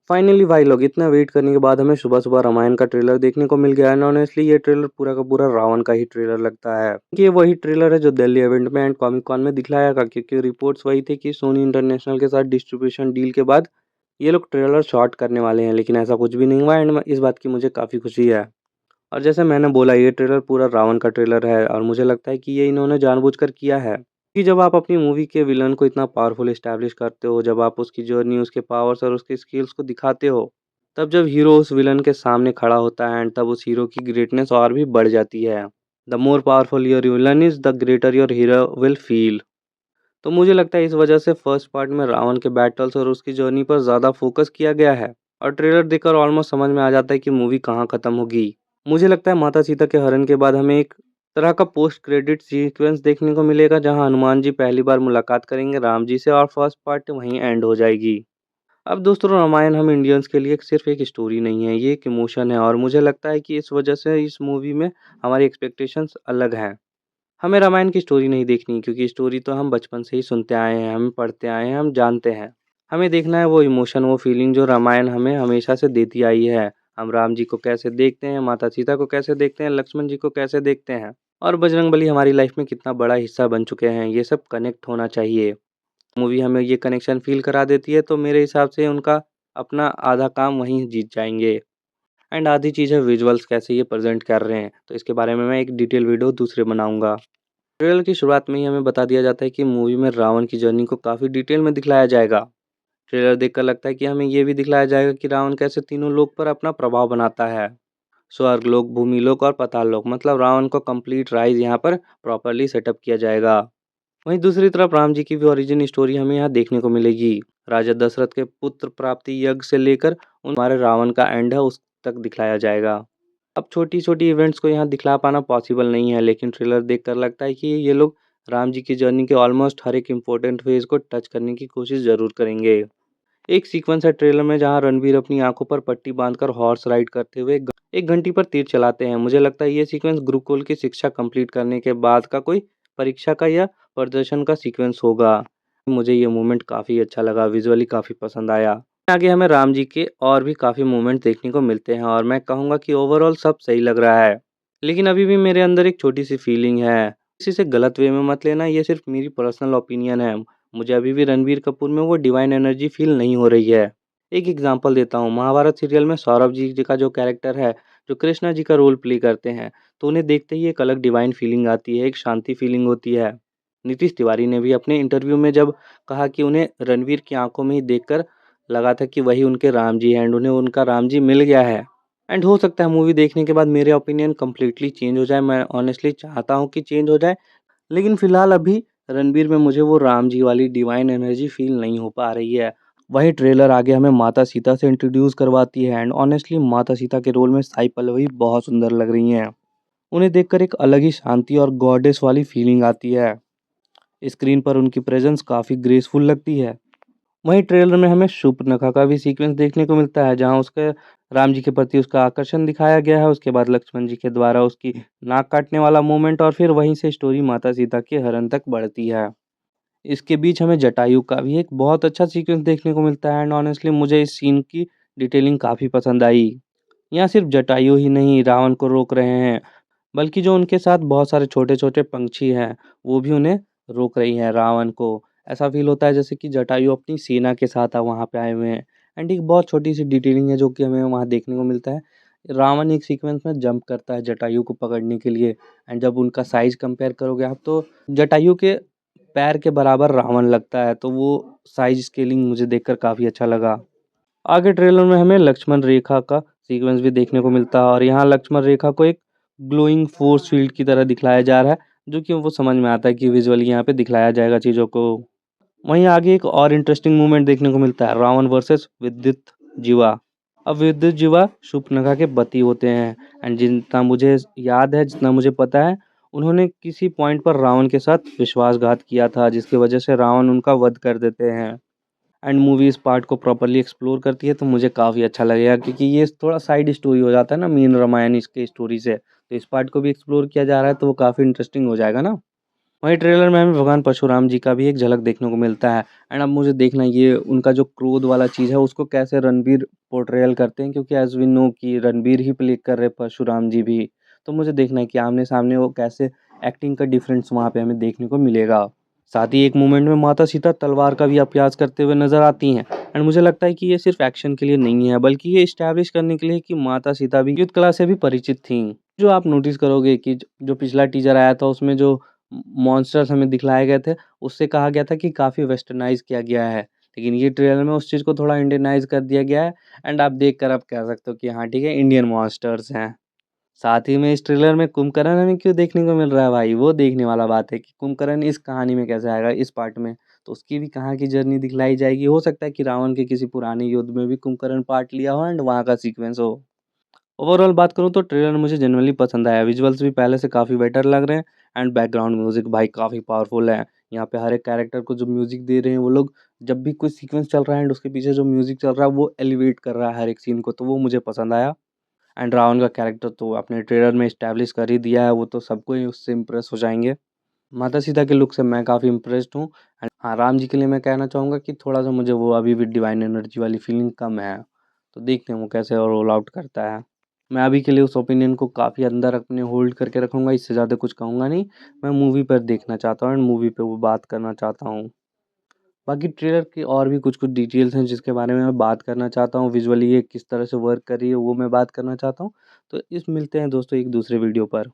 Finally भाई लोग इतना वेट करने के बाद हमें सुबह-सुबह रामायण का ट्रेलर देखने को मिल गया एंड ऑनेस्टली ये ट्रेलर पूरा का पूरा रावण का ही ट्रेलर लगता है। ये वही ट्रेलर है जो दिल्ली इवेंट में एंड कॉमिक कॉन में दिखलाया गया क्योंकि रिपोर्ट्स वही थी कि सोनी इंटरनेशनल के साथ डिस्ट्रीब्यूशन डील के बाद ये लोग ट्रेलर शॉर्ट करने वाले हैं, लेकिन ऐसा कुछ भी नहीं हुआ एंड इस बात की मुझे काफ़ी खुशी है। और जैसे मैंने बोला ये ट्रेलर पूरा रावण का ट्रेलर है और मुझे लगता है कि ये इन्होंने जानबूझकर किया है। कि जब आप अपनी मूवी के विलन को इतना पावरफुल एस्टैब्लिश करते हो, जब आप उसकी जर्नी, उसके पावर्स और उसके स्किल्स को दिखाते हो, तब जब हीरो उस विलन के सामने खड़ा होता है एंड तब उस हीरो की ग्रेटनेस और भी बढ़ जाती है। The more powerful your villain is the greater your hero will feel. तो मुझे लगता है इस वजह से फर्स्ट पार्ट में रावण के बैटल्स और उसकी जर्नी पर ज़्यादा फोकस किया गया है और ट्रेलर देखकर ऑलमोस्ट समझ में आ जाता है कि मूवी कहाँ ख़त्म होगी। मुझे लगता है माता सीता के हरण के बाद हमें एक तरह का पोस्ट क्रेडिट सीक्वेंस देखने को मिलेगा जहां हनुमान जी पहली बार मुलाकात करेंगे राम जी से और फर्स्ट पार्ट वहीं एंड हो जाएगी। अब दोस्तों रामायण हम इंडियंस के लिए सिर्फ एक स्टोरी नहीं है, ये एक इमोशन है और मुझे लगता है कि इस वजह से इस मूवी में हमारी एक्सपेक्टेशंस अलग हैं। हमें रामायण की स्टोरी नहीं देखनी क्योंकि स्टोरी तो हम बचपन से ही सुनते आए हैं, हम पढ़ते आए हैं, हम जानते हैं। हमें देखना है वो इमोशन, वो फीलिंग जो रामायण हमें हमेशा से देती आई है। हम राम जी को कैसे देखते हैं, माता सीता को कैसे देखते हैं, लक्ष्मण जी को कैसे देखते हैं और बजरंगबली हमारी लाइफ में कितना बड़ा हिस्सा बन चुके हैं, ये सब कनेक्ट होना चाहिए। मूवी हमें ये कनेक्शन फ़ील करा देती है तो मेरे हिसाब से उनका अपना आधा काम वहीं जीत जाएँगे। एंड आधी चीज़ है विजुअल्स कैसे ये प्रेज़ेंट कर रहे हैं, तो इसके बारे में मैं एक डिटेल वीडियो दूसरे बनाऊँगा। ट्रेलर की शुरुआत में ही हमें बता दिया जाता है कि मूवी में रावण की जर्नी को काफ़ी डिटेल में दिखलाया जाएगा। ट्रेलर देखकर लगता है कि हमें ये भी दिखलाया जाएगा कि रावण कैसे तीनों लोक पर अपना प्रभाव बनाता है। स्वर्ग लोक, भूमि लोक और पाताल लोक, मतलब रावण को कंप्लीट राइज यहाँ पर प्रॉपर्ली सेटअप किया जाएगा। वहीं दूसरी तरफ राम जी की भी ओरिजिन स्टोरी हमें यहाँ देखने को मिलेगी। राजा दशरथ के पुत्र प्राप्ति यज्ञ से लेकर हमारे रावण का एंड है उस तक दिखलाया जाएगा। अब छोटी-छोटी इवेंट्स को यहाँ दिखला पाना पॉसिबल नहीं है, लेकिन ट्रेलर देखकर लगता है कि ये लोग राम जी की जर्नी के ऑलमोस्ट हर एक इम्पोर्टेंट फेज़ को टच करने की कोशिश ज़रूर करेंगे। एक सीक्वेंस है ट्रेलर में जहाँ रणवीर अपनी आंखों पर पट्टी बांधकर हॉर्स राइड करते हुए एक घंटी पर तीर चलाते हैं। मुझे लगता है ये सीक्वेंस गुरुकुल की शिक्षा कंप्लीट करने के बाद का कोई परीक्षा का या प्रदर्शन का सीक्वेंस होगा। मुझे ये मोमेंट काफ़ी अच्छा लगा, विजुअली काफ़ी पसंद आया। आगे हमें राम जी के और भी काफ़ी मोमेंट देखने को मिलते हैं और मैं कहूँगा कि ओवरऑल सब सही लग रहा है। लेकिन अभी भी मेरे अंदर एक छोटी-सी फीलिंग है। किसी से गलत वे में मत लेना, ये सिर्फ़ मेरी पर्सनल ओपिनियन है। मुझे अभी भी रणबीर कपूर में वो डिवाइन एनर्जी फ़ील नहीं हो रही है। एक एग्ज़ाम्पल देता हूँ, महाभारत सीरियल में सौरभ जी का जो कैरेक्टर है, जो कृष्णा जी का रोल प्ले करते हैं, तो उन्हें देखते ही एक अलग डिवाइन फ़ीलिंग आती है, एक शांति फ़ीलिंग होती है। नीतीश तिवारी ने भी अपने इंटरव्यू में जब कहा कि उन्हें रणवीर की आँखों में ही देखकर लगा था कि वही उनके राम जी हैं एंड उन्हें उनका राम जी मिल गया है। एंड हो सकता है मूवी देखने के बाद मेरे ओपिनियन कंप्लीटली चेंज हो जाए, मैं ऑनेस्टली चाहता हूँ कि चेंज हो जाए, लेकिन फ़िलहाल अभी रणबीर में मुझे वो राम जी वाली डिवाइन एनर्जी फ़ील नहीं हो पा रही है। वहीं ट्रेलर आगे हमें माता सीता से इंट्रोड्यूस करवाती है एंड ऑनेस्टली माता सीता के रोल में साई पल्लवी बहुत सुंदर लग रही हैं। उन्हें देखकर एक अलग ही शांति और गॉडेस वाली फीलिंग आती है। स्क्रीन पर उनकी प्रेजेंस काफ़ी ग्रेसफुल लगती है। वहीं ट्रेलर में हमें शूर्पणखा का भी सीक्वेंस देखने को मिलता है जहां उसके राम जी के प्रति उसका आकर्षण दिखाया गया है, उसके बाद लक्ष्मण जी के द्वारा उसकी नाक काटने वाला मोमेंट और फिर वहीं से स्टोरी माता सीता के हरण तक बढ़ती है। इसके बीच हमें जटायु का भी एक बहुत अच्छा सीक्वेंस देखने को मिलता है एंड ऑनेस्टली मुझे इस सीन की डिटेलिंग काफ़ी पसंद आई। यहाँ सिर्फ जटायु ही नहीं रावण को रोक रहे हैं, बल्कि जो उनके साथ बहुत सारे छोटे-छोटे पंछी हैं, वो भी उन्हें रोक रही हैं रावण को। ऐसा फ़ील होता है जैसे कि जटायु अपनी सेना के साथ वहाँ पे आए हुए हैं। एंड एक बहुत छोटी-सी डिटेलिंग है जो कि हमें वहाँ देखने को मिलता है। रावण एक सीक्वेंस में जंप करता है जटायु को पकड़ने के लिए एंड जब उनका साइज़ कंपेयर करोगे आप तो जटायु के पैर के बराबर रावण लगता है, तो वो साइज़ स्केलिंग मुझे देखकर काफ़ी अच्छा लगा। आगे ट्रेलर में हमें लक्ष्मण रेखा का सीक्वेंस भी देखने को मिलता है और यहाँ लक्ष्मण रेखा को एक ग्लोइंग फोर्स फील्ड की तरह दिखलाया जा रहा है, जो कि वो समझ में आता है कि विजुअली यहाँ पे दिखलाया जाएगा चीज़ों को। वहीं आगे एक और इंटरेस्टिंग मूवमेंट देखने को मिलता है, रावण वर्सेस विद्युत जीवा। अब विद्युत जीवा शूर्पणखा के पति होते हैं एंड जितना मुझे याद है, जितना मुझे पता है, उन्होंने किसी पॉइंट पर रावण के साथ विश्वासघात किया था, जिसकी वजह से रावण उनका वध कर देते हैं। एंड मूवी इस पार्ट को प्रॉपर्ली एक्सप्लोर करती है तो मुझे काफ़ी अच्छा लगेगा क्योंकि ये थोड़ा साइड स्टोरी हो जाता है ना मेन रामायण इसके स्टोरी से, तो इस पार्ट को भी एक्सप्लोर किया जा रहा है तो वो काफ़ी इंटरेस्टिंग हो जाएगा ना। वहीं ट्रेलर में हमें भगवान परशुराम जी का भी एक झलक देखने को मिलता है। एंड अब मुझे देखना है ये उनका जो क्रोध वाला चीज़ है उसको कैसे रणबीर पोर्ट्रेयल करते हैं, क्योंकि एज़ वी नो कि रणबीर ही प्ले कर रहे परशुराम जी भी। तो मुझे देखना है कि आमने-सामने वो कैसे एक्टिंग का डिफ़रेंस वहाँ पे हमें देखने को मिलेगा। साथ ही एक मोमेंट में माता सीता तलवार का भी अभ्यास करते हुए नज़र आती हैं। एंड मुझे लगता है कि ये सिर्फ़ एक्शन के लिए नहीं है, बल्कि ये एस्टैब्लिश करने के लिए कि माता सीता भी युद्ध कला से भी परिचित थीं। जो आप नोटिस करोगे कि जो पिछला टीज़र आया था उसमें जो मॉन्स्टर्स हमें दिखलाए गए थे, उससे कहा गया था कि काफ़ी वेस्टर्नाइज़ किया गया है। लेकिन ये ट्रेलर में उस चीज़ को थोड़ा इंडियनाइज़ कर दिया गया है। एंड आप देखकर आप कह सकते हो कि हाँ ठीक है, इंडियन मॉन्स्टर्स हैं। साथ ही में इस ट्रेलर में कुंभकर्ण हमें क्यों देखने को मिल रहा है भाई, वो देखने वाला बात है कि कुंभकर्ण इस कहानी में कैसे आएगा इस पार्ट में। तो उसकी भी कहाँ की जर्नी दिखलाई जाएगी। हो सकता है कि रावण के किसी पुराने युद्ध में भी कुंभकर्ण पार्ट लिया हो एंड वहाँ का सीक्वेंस हो। ओवरऑल बात करूँ तो ट्रेलर मुझे जेनुइनली पसंद आया। विजुअल्स भी पहले से काफ़ी बेटर लग रहे हैं एंड बैकग्राउंड म्यूज़िक भाई काफ़ी पावरफुल है। यहाँ पे हर एक कैरेक्टर को जो म्यूज़िक दे रहे हैं वो लोग, जब भी कोई सीक्वेंस चल रहा है एंड उसके पीछे जो म्यूज़िक चल रहा है वो एलिवेट कर रहा है हर एक सीन को, तो वो मुझे पसंद आया। एंड रावण का कैरेक्टर तो आपने ट्रेलर में एस्टैब्लिश कर ही दिया है, वो तो सबको ही उससे इम्प्रेस हो जाएँगे। माता सीता के लुक से मैं काफ़ी इम्प्रेस्ड हूँ। एंड हाँ, राम जी के लिए मैं कहना चाहूँगा कि थोड़ा-सा मुझे वो अभी भी डिवाइन एनर्जी वाली फीलिंग कम है। तो देखते हैं वो कैसे रोल आउट करता है। मैं अभी के लिए उस ओपिनियन को काफ़ी अंदर अपने होल्ड करके रखूँगा, इससे ज़्यादा कुछ कहूँगा नहीं। मैं मूवी पर देखना चाहता हूँ एंड मूवी पे वो बात करना चाहता हूँ। बाकी ट्रेलर की और भी कुछ-कुछ डिटेल्स हैं जिसके बारे में मैं बात करना चाहता हूँ, विज़ुअली ये किस तरह से वर्क कर रही है वो मैं बात करना चाहता हूँ। तो मिलते हैं दोस्तों एक दूसरे वीडियो पर।